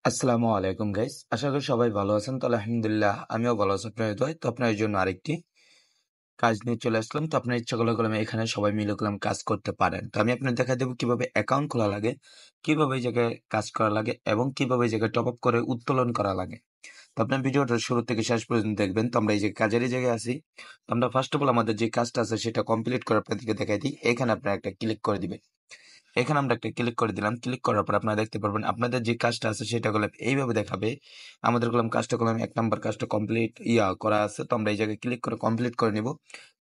আসসালামু আলাইকুম গাইস। আশা করি সবাই ভালো আছেন। তো আলহামদুলিল্লাহ আমিও ভালো আছি আপনার দোয়ায়। তো আপনার জন্য আরেকটি কাজ নিয়ে চলে আসলাম। তো আপনার ইচ্ছা করলে এখানে সবাই মিলে কাজ করতে পারেন। তো আমি আপনাকে দেখাই দেবো কিভাবে অ্যাকাউন্ট খোলা লাগে, কিভাবে এই জায়গায় কাজ করা লাগে এবং কিভাবে এই জায়গায় টপ আপ করে উত্তোলন করা লাগে। তো আপনার ভিডিওটা শুরু থেকে শেষ পর্যন্ত দেখবেন। তো আমরা এই যে কাজের এই জায়গায় আছি। তো আমরা ফার্স্ট অফ অল আমাদের যে কাজটা আছে সেটা কমপ্লিট করে আপনাদেরকে দেখাই দিই। এখানে আপনারা একটা ক্লিক করে দিবেন। এখানে আমরা একটা ক্লিক করে দিলাম। ক্লিক করার পর আপনারা দেখতে পারবেন আপনাদের যে কাজটা আছে সেটা এইভাবে দেখাবে। আমাদের কাজটা ১ নাম্বার কাজটা কমপ্লিট করা আছে। তো আমরা এই জায়গায় ক্লিক করে কমপ্লিট করে নিব।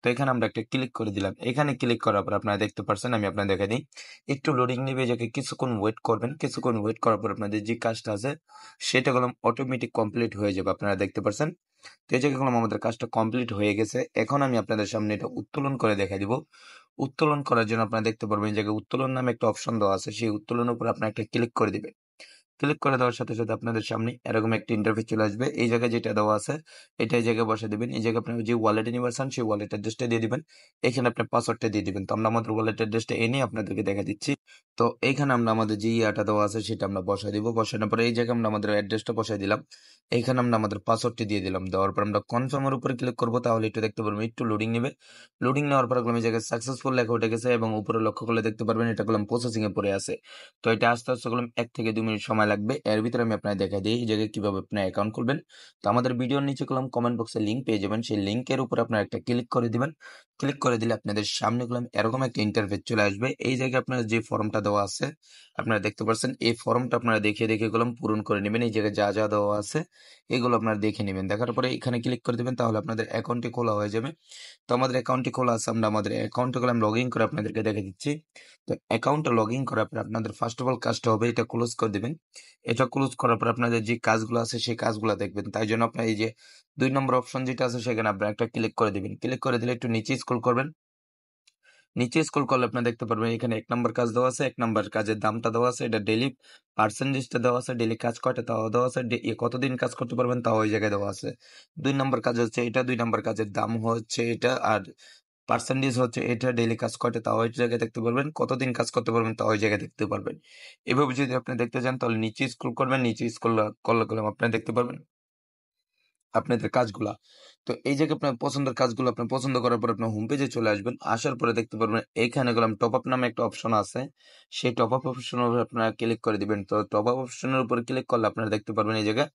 তো এখানে আমরা একটা ক্লিক করে দিলাম। এখানে ক্লিক করার পর আপনারা দেখতে পারছেন, আমি আপনাদের দেখাই দিই। একটু লোডিং নিবে, এই জায়গায় কিছুক্ষণ ওয়েট করবেন। কিছুক্ষণ ওয়েট করার পর আপনাদের যে কাজটা আছে সেটা অটোমেটিক কমপ্লিট হয়ে যাবে। আপনারা দেখতে পারছেন। তো এই জায়গায় আমাদের কাজটা কমপ্লিট হয়ে গেছে। এখন আমি আপনাদের সামনে এটা উত্তোলন করে দেখাই দিব। উত্তোলন করার জন্য আপনারা দেখতে পারবেন এই জায়গায় উত্তোলন নামে একটা অপশন দেওয়া আছে। সেই উত্তোলনের উপর আপনারা একটা ক্লিক করে দিবেন। ক্লিক করে দেওয়ার সাথে সাথে আপনাদের সামনে এরকম একটা ইন্টারফেস চলে আসবে। এই জায়গায় যেটা দেওয়া আছে এটা এই জায়গায় বসে দিবেন। এই জায়গায় আপনার যে ওয়ালেটে নিয়ে আসছেন সেই ওয়ালেট অ্যাড্রেসটা দিয়ে দিবেন। এখানে আপনার পাসওয়ার্ডটা দিয়ে দিবেন। তো আমরা আমাদের ওয়ালেট অ্যাড্রেসটা এনে আপনাদেরকে দেখা দিচ্ছি। তো এইখানে আমরা আমাদের যে ইয়াটা দেওয়া আছে সেটা আমরা বসাই দিব। বসানোর পরে এই জায়গায় আমরা আমাদের অ্যাড্রেসটা বসাই দিলাম। এইখানে আমরা আমাদের পাসওয়ার্ডটি দিয়ে দিলাম। দেওয়ার পর আমরা কনফার্মের উপরে ক্লিক করবো। তাহলে একটু দেখতে পারবেন একটু লোডিং নেবে। লোডিং নেওয়ার পর এই জায়গায় সাকসেসফুল লেখা উঠে গেছে এবং উপরে লক্ষ্য করলে দেখতে পারবেন এটা প্রসেসিং এ পড়ে আছে। তো এটা আস্তে আস্তে 1 থেকে 2 মিনিট সময় লাগবে। এর ভিতরে আমি আপনাকে দেখাই দিই এই জায়গায় কিভাবে আপনার অ্যাকাউন্ট খুলবেন। তো আমাদের ভিডিওর নিচে কমেন্ট বক্সে লিঙ্ক পেয়ে যাবেন। সেই লিঙ্কের উপর আপনারা একটা ক্লিক করে দিবেন। ক্লিক করে দিলে আপনাদের সামনে এরকম একটা ইন্টারফেস চলে আসবে। এই জায়গায় আপনার যে ফর্মটা দেওয়া আছে আপনারা দেখতে পাচ্ছেন। এই ফর্মটা আপনারা দেখে দেখে পূরণ করে নেবেন। এই জায়গায় যা যা দেওয়া আছে এগুলো আপনারা দেখে নেবেন। দেখার পরে এখানে ক্লিক করে দিবেন। তাহলে আপনাদের অ্যাকাউন্টটি খোলা হয়ে যাবে। তো আমাদের অ্যাকাউন্টটি খোলা আছে। আমরা আমাদের অ্যাকাউন্টে আমি লগ ইন করে আপনাদেরকে দেখে দিচ্ছি। তো অ্যাকাউন্টে লগ ইন করার পর আপনাদের ফার্স্ট অফ অল কাজটা হবে এটা ক্লোজ করে দিবেন। এটা ক্লোজ করার পর আপনাদের যে কাজগুলো আছে সেই কাজগুলো দেখবেন। তাই জন্য আপনার এই যে 2 নম্বর অপশন যেটা আছে সেখানে আপনারা একটা ক্লিক করে দিবেন। ক্লিক করে দিলে একটু নিচে স্ক্রল করবেন। নিচে স্ক্রল করলে আপনারা দেখতে পারবেন এখানে 1 নাম্বার কাজ দেওয়া আছে। 1 নাম্বার কাজের দামটা দেওয়া আছে। এটা ডেইলি পার্সেন্টেজটা দেওয়া আছে। ডেইলি কাজ কয়টা তাও দেওয়া আছে। কতদিন কাজ করতে পারবেন তাও ওই জায়গায় দেওয়া আছে। 2 নাম্বার কাজ হচ্ছে এটা। 2 নাম্বার কাজের দাম হচ্ছে এটা। আর পার্সেন্টেজ হচ্ছে এটা। ডেইলি কাজ কয়টা তাও ওই জায়গায় দেখতে পারবেন। কতদিন কাজ করতে পারবেন তাও ওই জায়গায় দেখতে পারবেন। এভাবে যদি আপনি দেখতে চান তাহলে নিচে স্ক্রল করবেন। নিচে স্ক্রল করলে আপনি দেখতে পারবেন আপনাদের কাজগুলা। তো এই জায়গায় আপনার পছন্দের কাজগুলো আপনি পছন্দ করার পর আপনার হোম পেজে চলে আসবেন। আসার পরে দেখতে পারবেন এইখানে টপ আপ নামে একটা অপশন আছে। সেই টপ আপ অপশনের উপর আপনারা ক্লিক করে দিবেন। তো টপ আপ অপশনের উপর ক্লিক করলে আপনারা দেখতে পারবেন এই জায়গায়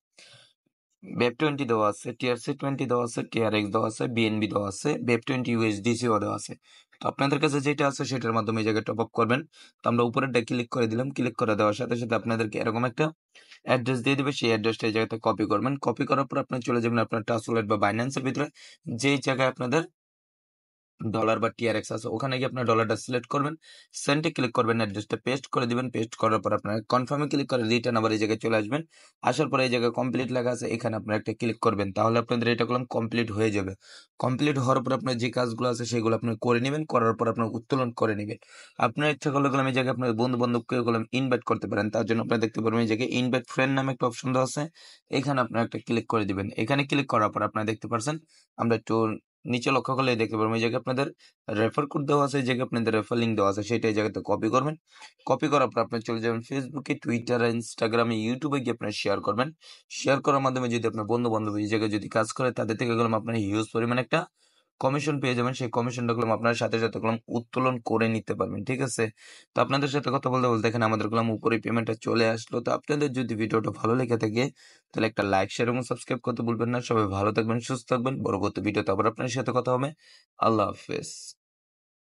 বেপ 20 দেওয়া আছে, টিআরসি 20 দেওয়া আছে, টিআরএক্স দেওয়া আছে, বিএনবি দেওয়া আছে, বেপ 20 ইউএসডিসিও দেওয়া আছে। তো আপনাদের কাছে যেটা আছে সেটার মাধ্যমে এই জায়গায় টপ আপ করবেন। তো আমরা উপরেরটা ক্লিক করে দিলাম। ক্লিক করে দেওয়ার সাথে সাথে আপনাদেরকে এরকম একটা অ্যাড্রেস দিয়ে দিবে। সেই অ্যাড্রেসটা এই জায়গাতে কপি করবেন। কপি করার পর আপনি চলে যাবেন আপনার ট্রাস্ট ওয়ালেট বা বাইন্যান্সের ভিতরে। যেই জায়গায় আপনাদের ডলার বা টিআরএক্স আছে ওখানে গিয়ে আপনার ডলারটা সিলেক্ট করবেন। সেন্টে ক্লিক করবেন, অ্যাড্রেসটা পেস্ট করে দিবেন। পেস্ট করার পর আপনার কনফার্মে ক্লিক করে রিটার্ন আবার এই জায়গায় চলে আসবেন। আসার পরে এই জায়গায় কমপ্লিট লেখা আছে এখানে আপনার একটা ক্লিক করবেন। তাহলে আপনাদের এটা কমপ্লিট হয়ে যাবে। কমপ্লিট হওয়ার পর আপনার যে কাজগুলো আছে সেগুলো আপনি করে নেবেন। করার পর আপনার উত্তোলন করে নেবেন। আপনার ইচ্ছা করলে এই জায়গায় আপনার বন্ধু বান্ধবকে ইনভাইট করতে পারেন। তার জন্য আপনারা দেখতে পারবেন এই জায়গায় ইনভাইট ফ্রেন্ড নামে একটা অপশন দেওয়া আছে। এখানে আপনার একটা ক্লিক করে দিবেন। এখানে ক্লিক করার পর আপনারা দেখতে পারছেন আমরা একটু নিচে লক্ষ্য করলে দেখতে পারবেন এই জায়গায় আপনাদের রেফার কোড দেওয়া আছে। এই জায়গায় আপনাদের রেফার লিঙ্ক দেওয়া আছে। সেটা এই জায়গাতে কপি করবেন। কপি করার পর আপনি চলে যাবেন ফেসবুকে, টুইটারে, ইনস্টাগ্রামে, ইউটিউবে গিয়ে আপনারা শেয়ার করবেন। শেয়ার করার মাধ্যমে যদি আপনার বন্ধু বান্ধব এই জায়গায় যদি কাজ করে তাদের থেকে আপনার হিউজ পরিমাণে একটা কমিশন পেয়ে যাবেন। সেই কমিশনটা আপনার সাথে সাথে উত্তোলন করে নিতে পারবেন। ঠিক আছে। তো আপনাদের সাথে কথা বলতে বলতে এখানে আমাদের উপরে পেমেন্টটা চলে আসলো। তো আপনাদের যদি ভিডিওটা ভালো লেগে থাকে তাহলে একটা লাইক, শেয়ার এবং সাবস্ক্রাইব করতে ভুলবেন না। সবাই ভালো থাকবেন, সুস্থ থাকবেন। পরবর্তী ভিডিওতে আবার আপনার সাথে কথা হবে। আল্লাহ হাফেজ।